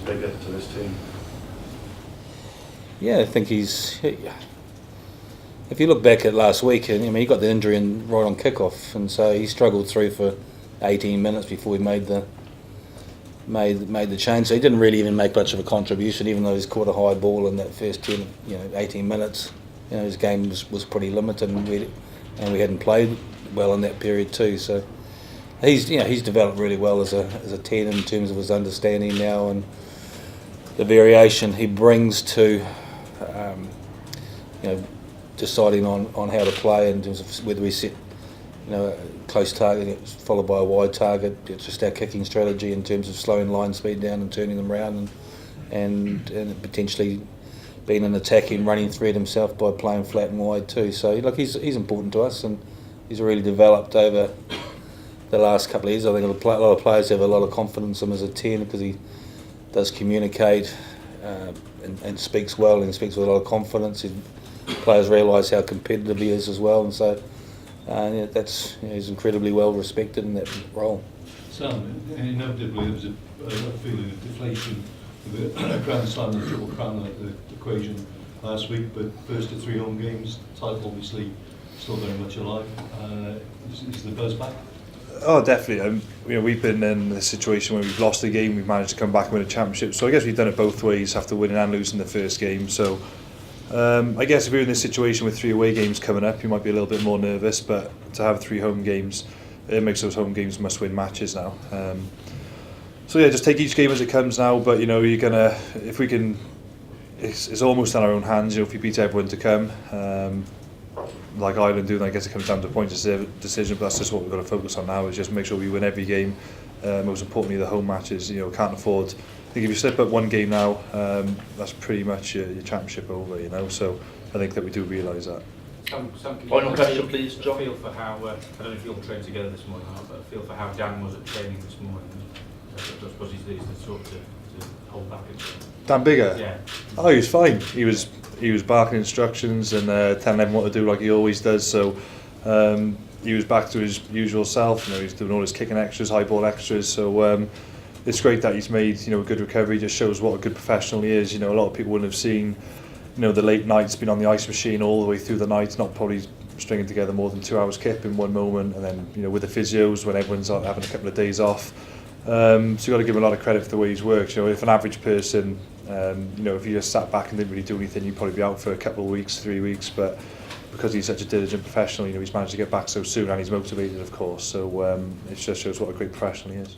bigger to this team? Yeah, I think he's. If you look back at last week, I mean, he got the injury right on kick-off, and so he struggled through for 18 minutes before we made the change. So he didn't really even make much of a contribution, even though he's caught a high ball in that first 18 minutes. His game was pretty limited, and we hadn't played well in that period too. So he's developed really well as a 10 in terms of his understanding now and the variation he brings to deciding on how to play in terms of whether we set a close target followed by a wide target. It's just our kicking strategy in terms of slowing line speed down and turning them around and potentially being an attacking running threat himself by playing flat and wide too. So he's important to us, and he's really developed over the last couple of years. I think a lot of players have a lot of confidence in him as a 10 because he does communicate and speaks well, and speaks with a lot of confidence. Players realise how competitive he is as well, and so he's incredibly well respected in that role. Sam, inevitably there was a feeling of deflation with a Grand Slam and Triple Crown out the equation last week, but first of 3 home games, title obviously still very much alive. Is the buzz back? Oh, definitely. We've been in a situation where we've lost a game, we've managed to come back and win a championship. So I guess we've done it both ways, after winning and losing the first game. So I guess if we're in this situation with 3 away games coming up, you might be a little bit more nervous. But to have 3 home games, it makes those home games must-win matches now. So yeah, just take each game as it comes now. But you're gonna, if we can, it's almost in our own hands. If we beat everyone to come. Like Ireland do, then I guess it comes down to a point decision, but that's just what we've got to focus on now, is just make sure we win every game, most importantly the home matches. Can't afford, I think if you slip up one game now, that's pretty much your championship over, so I think that we do realise that. Sam, can you question, please, John? Feel for how, I don't know if you all trained together this morning, but feel for how Dan was at training this morning. I suppose he's the sort to hold back. Dan Bigger? Yeah. Oh, he was fine. He was barking instructions and telling everyone what to do like he always does. So he was back to his usual self. He's doing all his kicking extras, high ball extras. So it's great that he's made a good recovery. Just shows what a good professional he is. A lot of people wouldn't have seen the late nights, been on the ice machine all the way through the night, not probably stringing together more than 2 hours kip in one moment, and then with the physios when everyone's having a couple of days off. So you've got to give him a lot of credit for the way he's worked. If an average person, if you just sat back and didn't really do anything, you'd probably be out for a couple of weeks, 3 weeks. But because he's such a diligent professional, he's managed to get back so soon, and he's motivated, of course. So it just shows what a great professional he is.